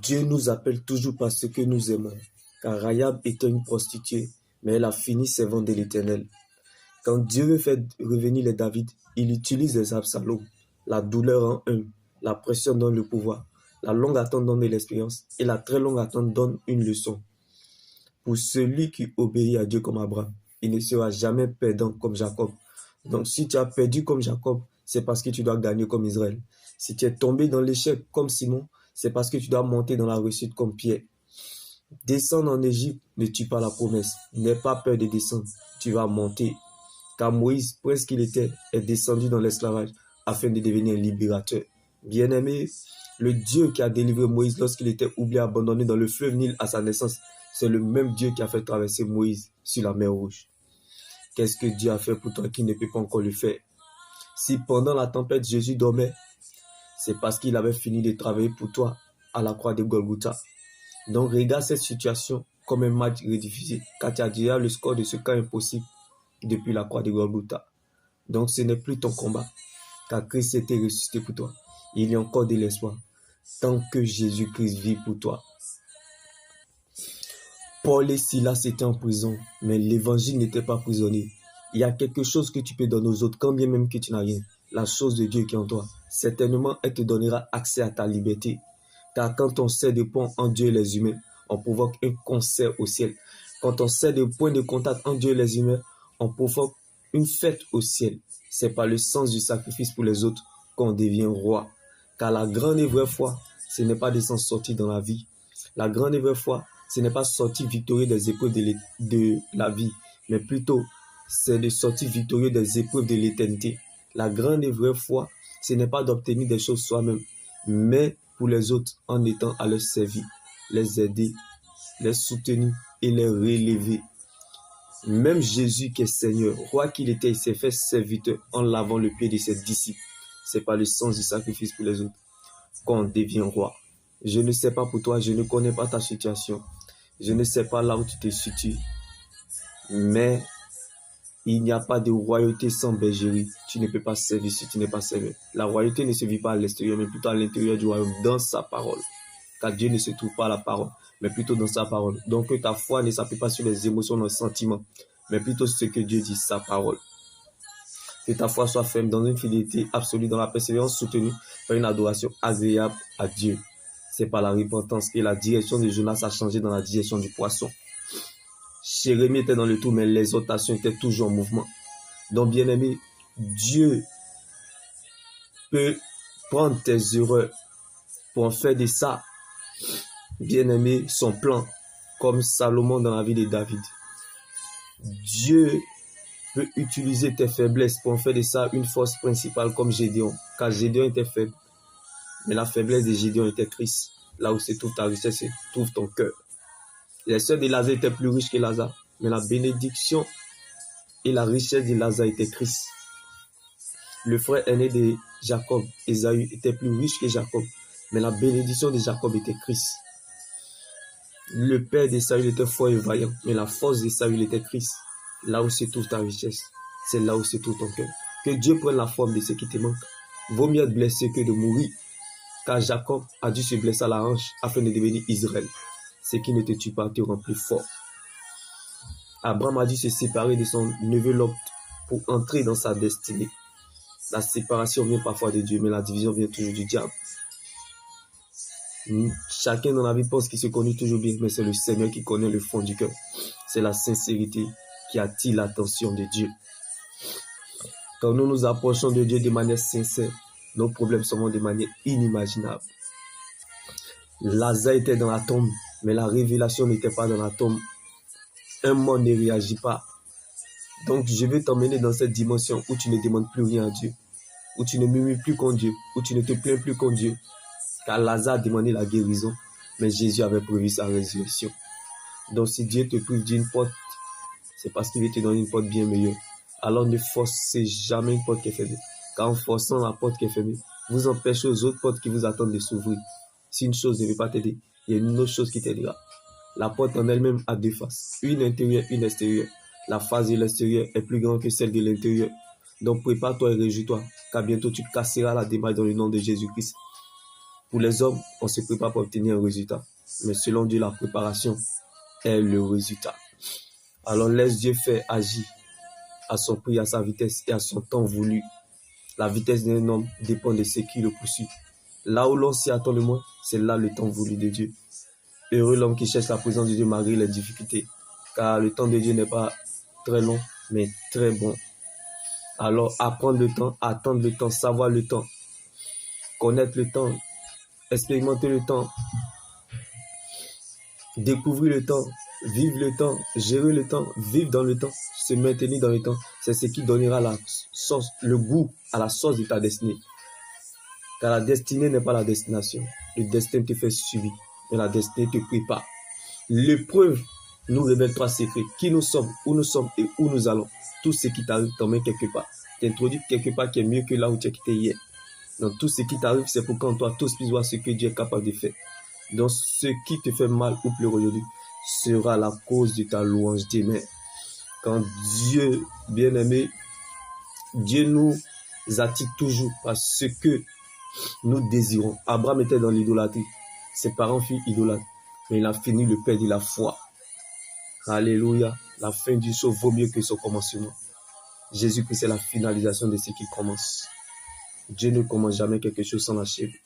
Dieu nous appelle toujours par ce que nous aimons, car Rahab était une prostituée, mais elle a fini servant de l'Éternel. Quand Dieu veut faire revenir les David, il utilise les Absalom. La douleur en un, la pression donne le pouvoir, la longue attente donne de l'expérience, et la très longue attente donne une leçon. Pour celui qui obéit à Dieu comme Abraham, il ne sera jamais perdant comme Jacob. Donc si tu as perdu comme Jacob, c'est parce que tu dois gagner comme Israël. Si tu es tombé dans l'échec comme Simon, c'est parce que tu dois monter dans la réussite comme Pierre. Descendre en Égypte ne tue pas la promesse. N'aie pas peur de descendre. Tu vas monter. Car Moïse, presque qu'il était, est descendu dans l'esclavage afin de devenir libérateur. Bien-aimé, le Dieu qui a délivré Moïse lorsqu'il était oublié, abandonné dans le fleuve Nil à sa naissance, c'est le même Dieu qui a fait traverser Moïse sur la mer Rouge. Qu'est-ce que Dieu a fait pour toi qui ne peut pas encore le faire? Si pendant la tempête Jésus dormait, c'est parce qu'il avait fini de travailler pour toi à la croix de Golgotha. Donc regarde cette situation comme un match rediffusé, car tu as déjà le score de ce cas impossible depuis la croix de Golgotha. Donc ce n'est plus ton combat, car Christ était ressuscité pour toi. Il y a encore de l'espoir, tant que Jésus-Christ vit pour toi. Paul et Silas étaient en prison, mais l'évangile n'était pas prisonnier. Il y a quelque chose que tu peux donner aux autres, quand bien même que tu n'as rien. La chose de Dieu qui est en toi, certainement, elle te donnera accès à ta liberté. Car quand on sert de pont entre Dieu et les humains, on provoque un concert au ciel. Quand on sert de point de contact entre Dieu et les humains, on provoque une fête au ciel. C'est par le sens du sacrifice pour les autres qu'on devient roi. Car la grande et vraie foi, ce n'est pas de s'en sortir dans la vie. La grande et vraie foi, ce n'est pas sortir victorieux des épreuves de la vie, mais plutôt c'est de sortir victorieux des épreuves de l'éternité. La grande et vraie foi, ce n'est pas d'obtenir des choses soi-même, mais pour les autres en étant à leur servir, les aider, les soutenir et les relever. Même Jésus qui est Seigneur, roi qu'il était, il s'est fait serviteur en lavant le pied de ses disciples. C'est pas le sens du sacrifice pour les autres qu'on devient roi. Je ne sais pas pour toi, je ne connais pas ta situation. Je ne sais pas là où tu te situes. Mais il n'y a pas de royauté sans bergerie. Tu ne peux pas servir si tu n'es pas servi. La royauté ne se vit pas à l'extérieur, mais plutôt à l'intérieur du royaume, dans sa parole. Car Dieu ne se trouve pas à la parole, mais plutôt dans sa parole. Donc que ta foi ne s'appuie pas sur les émotions, les sentiments, mais plutôt sur ce que Dieu dit, sa parole. Que ta foi soit ferme dans une fidélité absolue, dans la persévérance soutenue par une adoration agréable à Dieu. C'est par la repentance que la direction de Jonas a changé dans la direction du poisson. Jérémie était dans le tout, mais l'exhortation était toujours en mouvement. Donc, bien-aimé, Dieu peut prendre tes erreurs pour en faire de ça, bien-aimé, son plan, comme Salomon dans la vie de David. Dieu peut utiliser tes faiblesses pour en faire de ça une force principale comme Gédéon, car Gédéon était faible. Mais la faiblesse de Gédéon était Christ. Là où se trouve ta richesse, se trouve ton cœur. Les sœurs de Lazare étaient plus riches que Lazare, mais la bénédiction et la richesse de Lazare étaient Christ. Le frère aîné de Jacob, Ésaü, était plus riche que Jacob, mais la bénédiction de Jacob était Christ. Le père d'Ésaü était fort et vaillant, mais la force d'Ésaü était Christ. Là où se trouve ta richesse, c'est là où se trouve ton cœur. Que Dieu prenne la forme de ce qui te manque. Vaut mieux être blessé que de mourir, car Jacob a dû se blesser à la hanche afin de devenir Israël. Ce qui ne te tue pas te rend plus fort. Abraham a dû se séparer de son neveu Lot pour entrer dans sa destinée. La séparation vient parfois de Dieu, mais la division vient toujours du diable. Chacun dans la vie pense qu'il se connaît toujours bien, mais c'est le Seigneur qui connaît le fond du cœur. C'est la sincérité qui attire l'attention de Dieu. Quand nous nous approchons de Dieu de manière sincère, nos problèmes seront de manière inimaginable. Lazare était dans la tombe, mais la révélation n'était pas dans la tombe. Un mort ne réagit pas. Donc je vais t'emmener dans cette dimension où tu ne demandes plus rien à Dieu, où tu ne murmures plus contre Dieu, où tu ne te plains plus contre Dieu. Car Lazare a demandé la guérison, mais Jésus avait prévu sa résurrection. Donc si Dieu te prive d'une porte, c'est parce qu'il veut te donner une porte bien meilleure. Alors ne forcez jamais une porte qui est fermée. Car en forçant la porte qui est fermée, vous empêchez aux autres portes qui vous attendent de s'ouvrir. Si une chose ne veut pas t'aider, il y a une autre chose qui t'aidera. La porte en elle-même a deux faces, une intérieure, une extérieure. La face de l'extérieur est plus grande que celle de l'intérieur. Donc prépare-toi et réjouis-toi, car bientôt tu casseras la démarche dans le nom de Jésus-Christ. Pour les hommes, on se prépare pour obtenir un résultat. Mais selon Dieu, la préparation est le résultat. Alors laisse Dieu faire agir à son prix, à sa vitesse et à son temps voulu. La vitesse d'un homme dépend de ce qui le poursuit. Là où l'on s'y attend le moins, c'est là le temps voulu de Dieu. Heureux l'homme qui cherche la présence de Dieu malgré les difficultés, car le temps de Dieu n'est pas très long, mais très bon. Alors apprendre le temps, attendre le temps, savoir le temps, connaître le temps, expérimenter le temps, découvrir le temps, vivre le temps, gérer le temps, vivre dans le temps, se maintenir dans le temps, c'est ce qui donnera la sauce, le goût à la sauce de ta destinée. Car la destinée n'est pas la destination. Le destin te fait subir, mais la destinée te prépare. L'épreuve nous révèle trois secrets. Qui nous sommes et où nous allons. Tout ce qui t'arrive t'emmène quelque part. T'introduit quelque part qui est mieux que là où tu as quitté hier. Donc tout ce qui t'arrive, c'est pour qu'en toi, tous puissent voir ce que Dieu est capable de faire. Donc ce qui te fait mal ou pleurer aujourd'hui sera la cause de ta louange demain. Quand Dieu, bien-aimé, Dieu nous attire toujours par ce que nous désirons. Abraham était dans l'idolâtrie. Ses parents furent idolâtres. Mais il a fini le père de la foi. Alléluia. La fin d'une chose vaut mieux que son commencement. Jésus-Christ est la finalisation de ce qui commence. Dieu ne commence jamais quelque chose sans l'achever.